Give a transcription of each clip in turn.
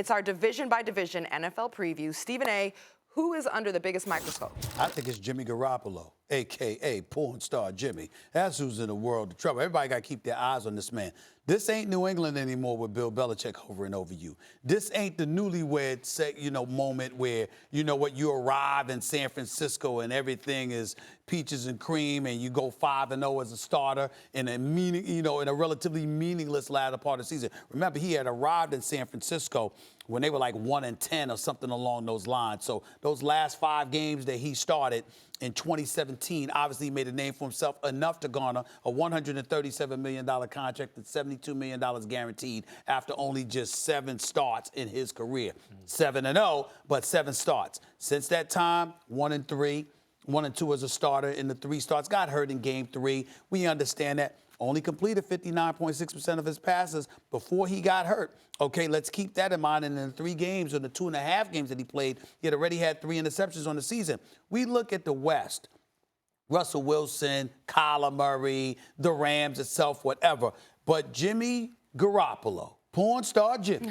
It's our division by division NFL preview. Stephen A., who is under the biggest microscope? I think it's Jimmy Garoppolo, a.k.a. porn star Jimmy. That's who's in the world of trouble. Everybody got to keep their eyes on this man. This ain't New England anymore with Bill Belichick hovering over you. This ain't the newlywed moment where, you arrive in San Francisco and everything is peaches and cream and you go 5-0 as a starter in a relatively meaningless latter part of the season. Remember, he had arrived in San Francisco when they were like 1-10 or something along those lines. So those last 5 games that he started in 2017, obviously made a name for himself enough to garner a $137 million contract and $72 million guaranteed after only just 7 starts in his career. 7-0, but 7 starts. Since that time, 1-3, 1-2 as a starter in the 3 starts. Got hurt in game 3. We understand that. Only completed 59.6% of his passes before he got hurt. Okay, let's keep that in mind. And in the 3 games, or the 2.5 games that he played, he had already had 3 interceptions on the season. We look at the West. Russell Wilson, Kyler Murray, the Rams itself, whatever. But Jimmy Garoppolo, porn star Jimmy,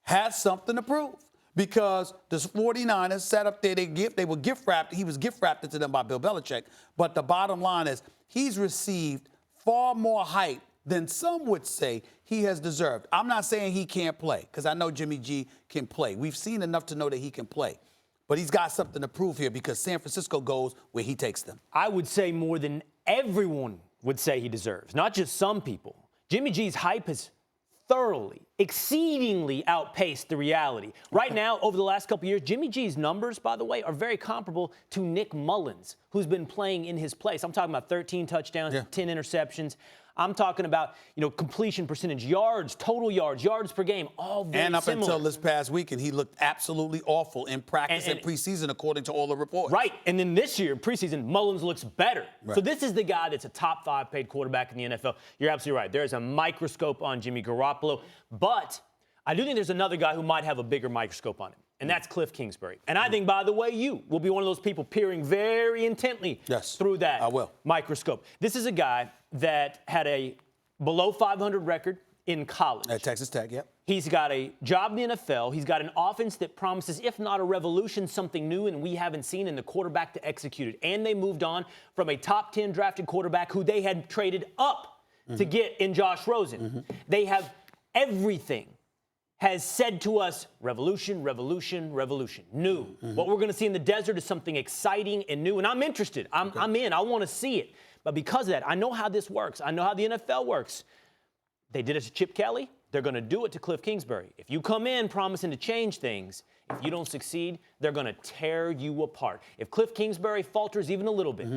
has something to prove. Because the 49ers sat up there, they were gift-wrapped. He was gift-wrapped to them by Bill Belichick. But the bottom line is he's received far more hype than some would say he has deserved. I'm not saying he can't play, because I know Jimmy G can play. We've seen enough to know that he can play. But he's got something to prove here because San Francisco goes where he takes them. I would say more than everyone would say he deserves, not just some people. Jimmy G's hype has thoroughly, exceedingly outpaced the reality. Right now, over the last couple years, Jimmy G's numbers, by the way, are very comparable to Nick Mullins, who's been playing in his place. I'm talking about 13 touchdowns, 10 interceptions. I'm talking about, completion percentage, yards, total yards per game, all very And up similar. until this past weekend, he looked absolutely awful in practice and preseason, according to all the reports. Right. And then this year, preseason, Mullins looks better. Right. So this is the guy that's a top 5 paid quarterback in the NFL. You're absolutely right. There's a microscope on Jimmy Garoppolo. But I do think there's another guy who might have a bigger microscope on him, and that's Kliff Kingsbury. And I think, by the way, you will be one of those people peering very intently through that microscope. This is a guy that had a below 500 record in college. At Texas Tech, yep. He's got a job in the NFL. He's got an offense that promises, if not a revolution, something new and we haven't seen, in the quarterback to execute it. And they moved on from a top 10 drafted quarterback who they had traded up to get in Josh Rosen. They have everything has said to us, revolution, revolution, revolution, new. What we're going to see in the desert is something exciting and new, and I'm interested. I'm in. I want to see it. But because of that, I know how this works. I know how the NFL works. They did it to Chip Kelly. They're going to do it to Kliff Kingsbury. If you come in promising to change things, if you don't succeed, they're going to tear you apart. If Kliff Kingsbury falters even a little bit,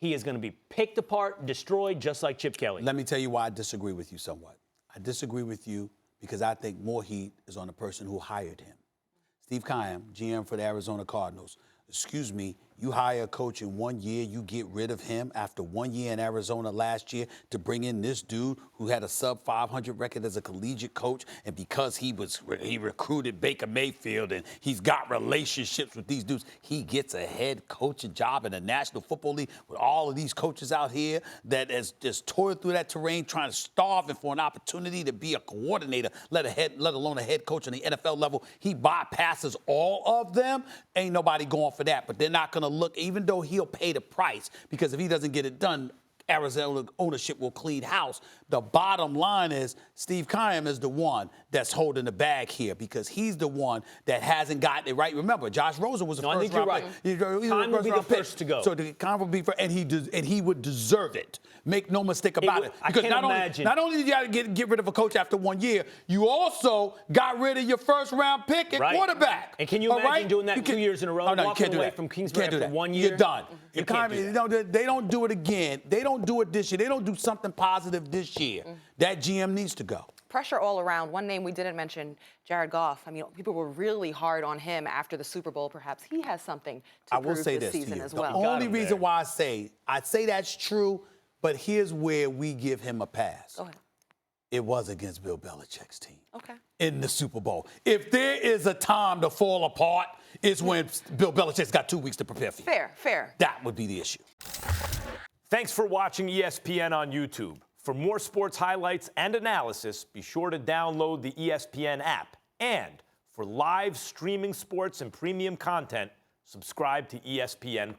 he is going to be picked apart, destroyed, just like Chip Kelly. Let me tell you why I disagree with you somewhat. I disagree with you because I think more heat is on the person who hired him. Steve Keim, GM for the Arizona Cardinals. Excuse me, you hire a coach in 1 year, you get rid of him after 1 year in Arizona last year to bring in this dude who had a sub-500 record as a collegiate coach, and because he recruited Baker Mayfield and he's got relationships with these dudes, he gets a head coaching job in the National Football League with all of these coaches out here that has just toiled through that terrain trying to starve him for an opportunity to be a coordinator, let alone a head coach on the NFL level. He bypasses all of them. Ain't nobody going for that, but they're not going to look, even though he'll pay the price, because if he doesn't get it done, Arizona ownership will clean house. The bottom line is Steve Keim is the one that's holding the bag here because he's the one that hasn't gotten it right. Remember, Josh Rosen was the first round pick. Keim will be the first to go. So the Keim will be first, and he would deserve it. Make no mistake about it. Because not only did you got to get rid of a coach after 1 year, you also got rid of your first round pick at quarterback. And can you imagine doing that 2 years in a row? Oh, no, you can't do that. From Kingsbury after 1 year? You're done. You can't do that. They don't do it again. They don't do it this year. They don't do something positive this year. That GM needs to go. Pressure all around. One name we didn't mention, Jared Goff. I mean, people were really hard on him after the Super Bowl. Perhaps he has something to prove this season as well. The only reason why I say that's true, but here's where we give him a pass. Go ahead. It was against Bill Belichick's team. Okay. In the Super Bowl. If there is a time to fall apart, it's when Bill Belichick's got 2 weeks to prepare for you. Fair. That would be the issue. Thanks for watching ESPN on YouTube. For more sports highlights and analysis, be sure to download the ESPN app and For live streaming sports and premium content, subscribe to ESPN+.